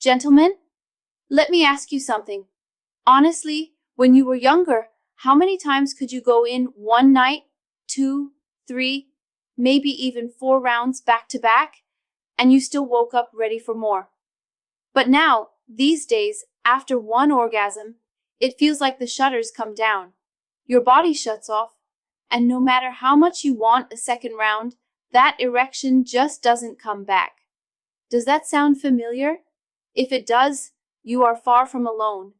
Gentlemen, let me ask you something. Honestly, when you were younger, how many times could you go in one night, 2, 3, maybe even 4 rounds back to back, and you still woke up ready for more? But now, these days, after one orgasm, it feels like the shutters come down. Your body shuts off, and no matter how much you want a second round, that erection just doesn't come back. Does that sound familiar? If it does, you are far from alone.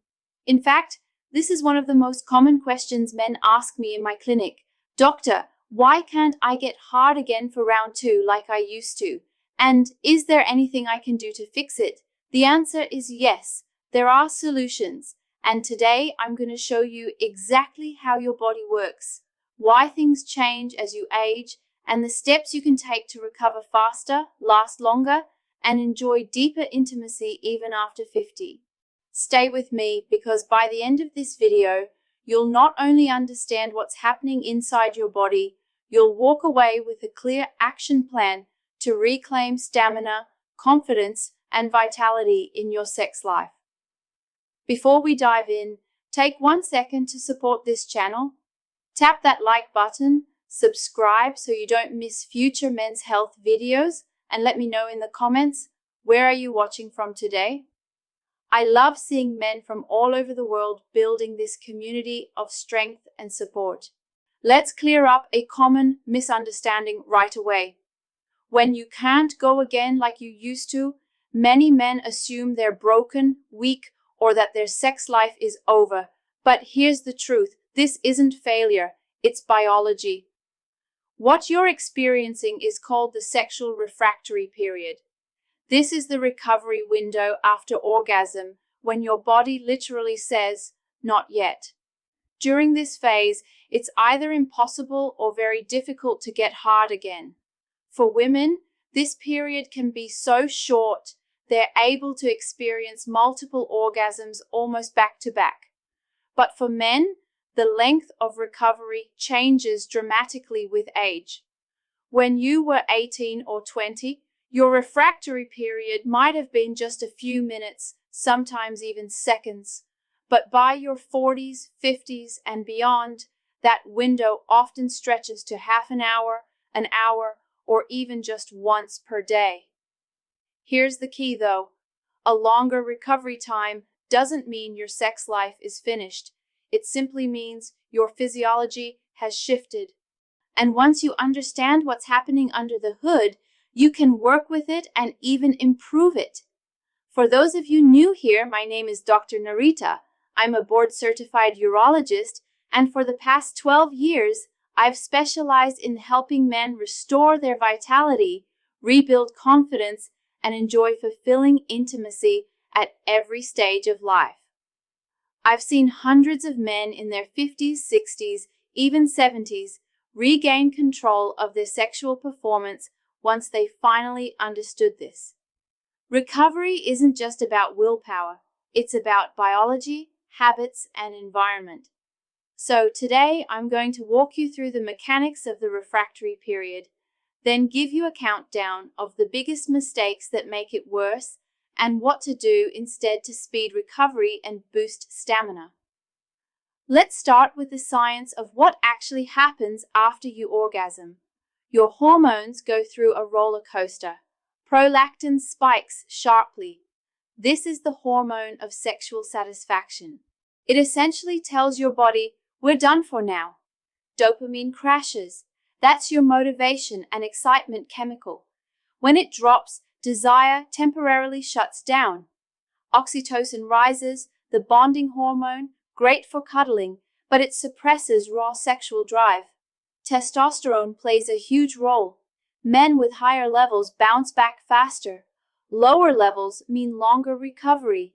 In fact, this is one of the most common questions men ask me in my clinic. Doctor, why can't I get hard again for round 2 like I used to? And is there anything I can do to fix it? The answer is yes, there are solutions. And today I'm going to show you exactly how your body works, why things change as you age, and the steps you can take to recover faster, last longer, and enjoy deeper intimacy even after 50. Stay with me, because by the end of this video, you'll not only understand what's happening inside your body, you'll walk away with a clear action plan to reclaim stamina, confidence, and vitality in your sex life. Before we dive in, take 1 second to support this channel. Tap that like button, subscribe so you don't miss future men's health videos, and let me know in the comments, where are you watching from today? I love seeing men from all over the world building this community of strength and support. Let's clear up a common misunderstanding right away. When you can't go again like you used to, many men assume they're broken, weak, or that their sex life is over. But here's the truth. This isn't failure. It's biology. What you're experiencing is called the sexual refractory period. This is the recovery window after orgasm, when your body literally says, not yet. During this phase, it's either impossible or very difficult to get hard again. For women, this period can be so short, they're able to experience multiple orgasms almost back to back. But for men, the length of recovery changes dramatically with age. When you were 18 or 20, your refractory period might have been just a few minutes, sometimes even seconds. But by your 40s, 50s, and beyond, that window often stretches to half an hour, or even just once per day. Here's the key though. A longer recovery time doesn't mean your sex life is finished. It simply means your physiology has shifted. And once you understand what's happening under the hood, you can work with it and even improve it. For those of you new here, my name is Dr. Narita. I'm a board-certified urologist, and for the past 12 years, I've specialized in helping men restore their vitality, rebuild confidence, and enjoy fulfilling intimacy at every stage of life. I've seen hundreds of men in their 50s, 60s, even 70s regain control of their sexual performance once they finally understood this. Recovery isn't just about willpower, it's about biology, habits, and environment. So today I'm going to walk you through the mechanics of the refractory period, then give you a countdown of the biggest mistakes that make it worse and what to do instead to speed recovery and boost stamina. Let's start with the science of what actually happens after you orgasm. Your hormones go through a roller coaster. Prolactin spikes sharply. This is the hormone of sexual satisfaction. It essentially tells your body, we're done for now. Dopamine crashes. That's your motivation and excitement chemical. When it drops, desire temporarily shuts down. Oxytocin rises, the bonding hormone, great for cuddling, but it suppresses raw sexual drive. Testosterone plays a huge role. Men with higher levels bounce back faster. Lower levels mean longer recovery.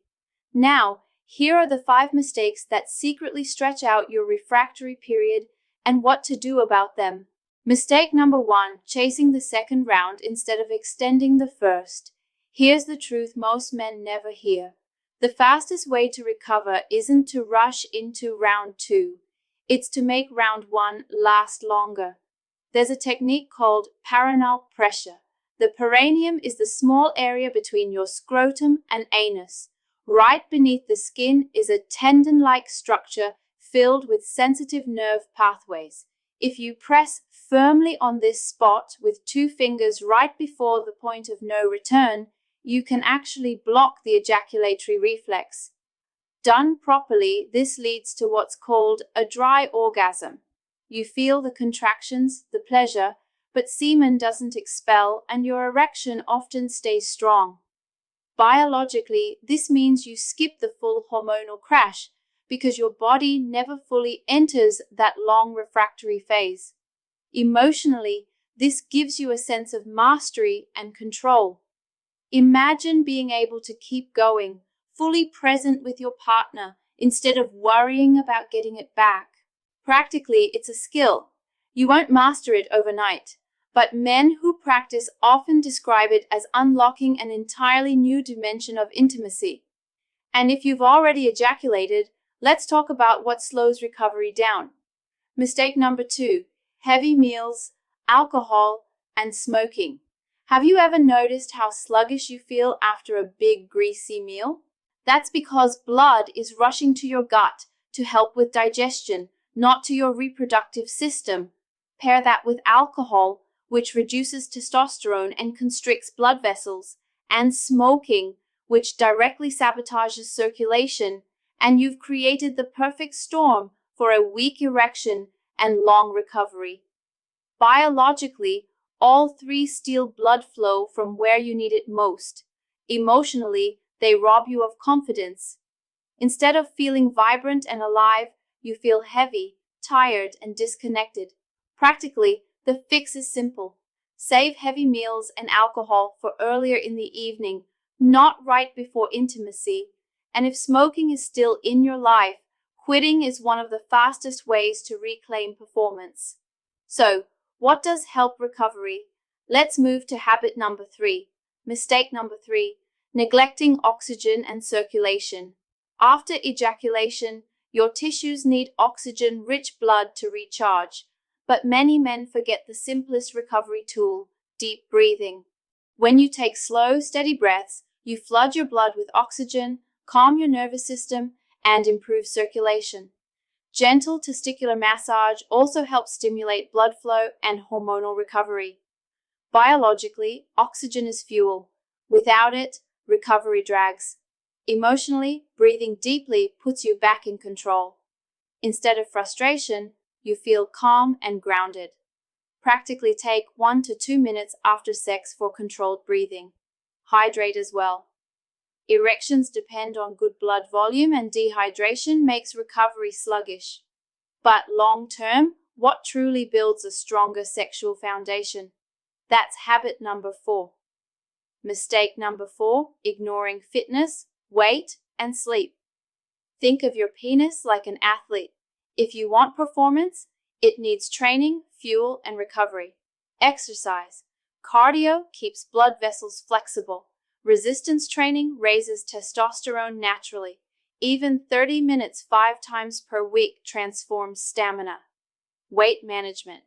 Now, here are the 5 mistakes that secretly stretch out your refractory period and what to do about them. Mistake number 1, chasing the second round instead of extending the first. Here's the truth most men never hear. The fastest way to recover isn't to rush into round 2. It's to make round 1 last longer. There's a technique called perineal pressure The perineum is the small area between your scrotum and anus. Right beneath the skin is a tendon-like structure filled with sensitive nerve pathways. If you press firmly on this spot with 2 fingers right before the point of no return, you can actually block the ejaculatory reflex. Done properly, this leads to what's called a dry orgasm. You feel the contractions, the pleasure, but semen doesn't expel and your erection often stays strong. Biologically, this means you skip the full hormonal crash because your body never fully enters that long refractory phase. Emotionally, this gives you a sense of mastery and control. Imagine being able to keep going, fully present with your partner, instead of worrying about getting it back. Practically, it's a skill. You won't master it overnight, but men who practice often describe it as unlocking an entirely new dimension of intimacy. And if you've already ejaculated, let's talk about what slows recovery down. Mistake number 2, heavy meals, alcohol, and smoking. Have you ever noticed how sluggish you feel after a big, greasy meal? That's because blood is rushing to your gut to help with digestion, not to your reproductive system. Pair that with alcohol, which reduces testosterone and constricts blood vessels, and smoking, which directly sabotages circulation, and you've created the perfect storm for a weak erection and long recovery. Biologically, all 3 steal blood flow from where you need it most. Emotionally, they rob you of confidence. Instead of feeling vibrant and alive, you feel heavy, tired, and disconnected. Practically, the fix is simple. Save heavy meals and alcohol for earlier in the evening, not right before intimacy. And if smoking is still in your life, quitting is one of the fastest ways to reclaim performance. So, what does help recovery? Let's move to habit number 3. Mistake number 3, neglecting oxygen and circulation. After ejaculation, your tissues need oxygen-rich blood to recharge. But many men forget the simplest recovery tool, deep breathing. When you take slow, steady breaths, you flood your blood with oxygen, calm your nervous system, and improve circulation. Gentle testicular massage also helps stimulate blood flow and hormonal recovery. Biologically, oxygen is fuel. Without it, recovery drags. Emotionally, breathing deeply puts you back in control. Instead of frustration, you feel calm and grounded. Practically take 1 to 2 minutes after sex for controlled breathing. Hydrate as well. Erections depend on good blood volume, and dehydration makes recovery sluggish. But long-term, what truly builds a stronger sexual foundation? That's habit number 4. Mistake number 4, ignoring fitness, weight, and sleep. Think of your penis like an athlete. If you want performance, it needs training, fuel, and recovery. Exercise. Cardio keeps blood vessels flexible. Resistance training raises testosterone naturally. Even 30 minutes 5 times per week transforms stamina. Weight management.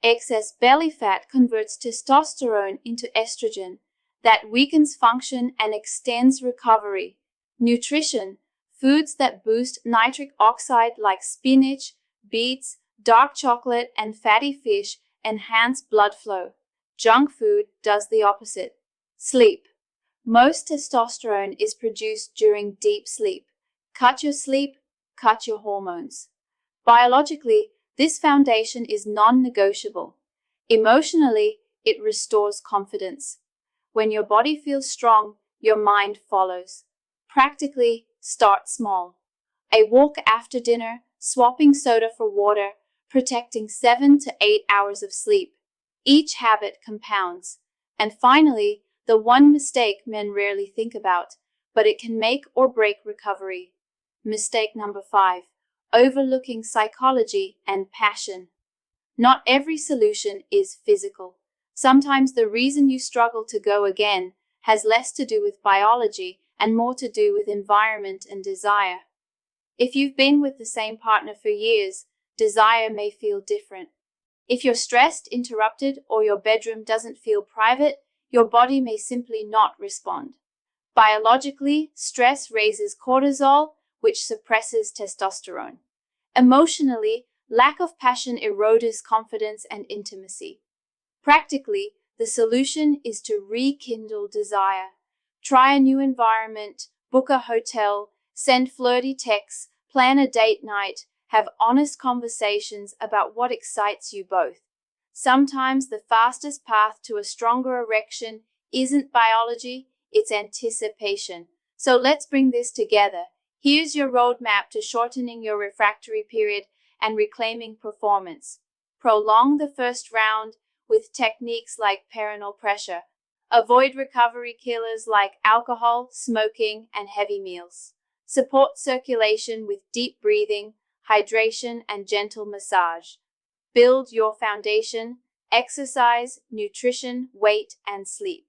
Excess belly fat converts testosterone into estrogen. That weakens function and extends recovery. Nutrition. Foods that boost nitric oxide like spinach, beets, dark chocolate, and fatty fish enhance blood flow. Junk food does the opposite. Sleep. Most testosterone is produced during deep sleep. Cut your sleep, cut your hormones. Biologically, this foundation is non-negotiable. Emotionally, it restores confidence. When your body feels strong, your mind follows. Practically, start small. A walk after dinner, swapping soda for water, protecting 7 to 8 hours of sleep. Each habit compounds. And finally, the one mistake men rarely think about, but it can make or break recovery. Mistake number 5, overlooking psychology and passion. Not every solution is physical. Sometimes the reason you struggle to go again has less to do with biology and more to do with environment and desire. If you've been with the same partner for years, desire may feel different. If you're stressed, interrupted, or your bedroom doesn't feel private, your body may simply not respond. Biologically, stress raises cortisol, which suppresses testosterone. Emotionally, lack of passion erodes confidence and intimacy. Practically, the solution is to rekindle desire. Try a new environment, book a hotel, send flirty texts, plan a date night, have honest conversations about what excites you both. Sometimes the fastest path to a stronger erection isn't biology, it's anticipation. So let's bring this together. Here's your roadmap to shortening your refractory period and reclaiming performance. Prolong the first round with techniques like perineal pressure. Avoid recovery killers like alcohol, smoking, and heavy meals. Support circulation with deep breathing, hydration, and gentle massage. Build your foundation, exercise, nutrition, weight, and sleep.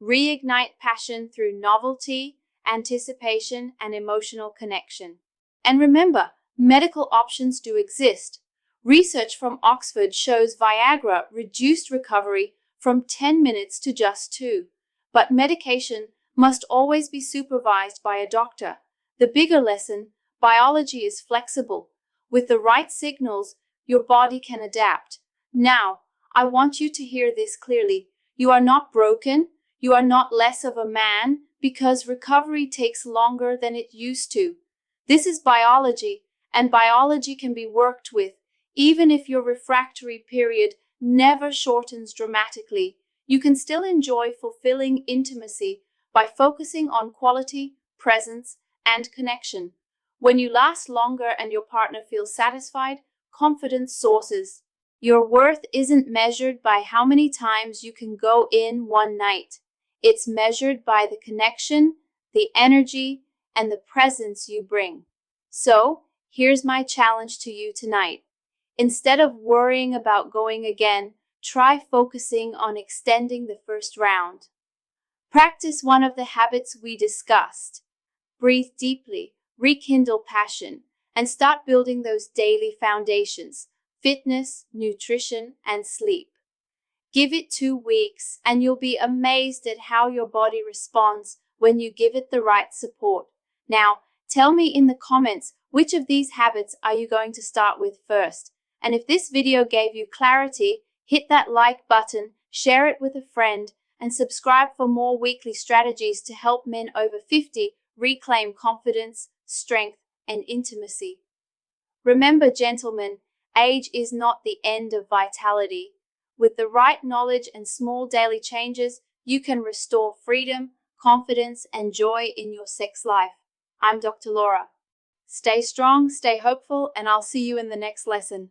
Reignite passion through novelty, anticipation, and emotional connection. And remember, medical options do exist. Research from Oxford shows Viagra reduced recovery from 10 minutes to just 2. But medication must always be supervised by a doctor. The bigger lesson, biology is flexible. With the right signals, your body can adapt. Now, I want you to hear this clearly. You are not broken. You are not less of a man because recovery takes longer than it used to. This is biology, and biology can be worked with. Even if your refractory period never shortens dramatically, you can still enjoy fulfilling intimacy by focusing on quality, presence, and connection. When you last longer and your partner feels satisfied, confidence sources. Your worth isn't measured by how many times you can go in one night. It's measured by the connection, the energy, and the presence you bring. So, here's my challenge to you tonight. Instead of worrying about going again, try focusing on extending the first round. Practice one of the habits we discussed. Breathe deeply, rekindle passion, and start building those daily foundations: fitness, nutrition, and sleep. Give it 2 weeks, and you'll be amazed at how your body responds when you give it the right support. Now, tell me in the comments, which of these habits are you going to start with first? And if this video gave you clarity, hit that like button, share it with a friend, and subscribe for more weekly strategies to help men over 50 reclaim confidence, strength, and intimacy. Remember, gentlemen, age is not the end of vitality. With the right knowledge and small daily changes, you can restore freedom, confidence, and joy in your sex life. I'm Dr. Laura. Stay strong, stay hopeful, and I'll see you in the next lesson.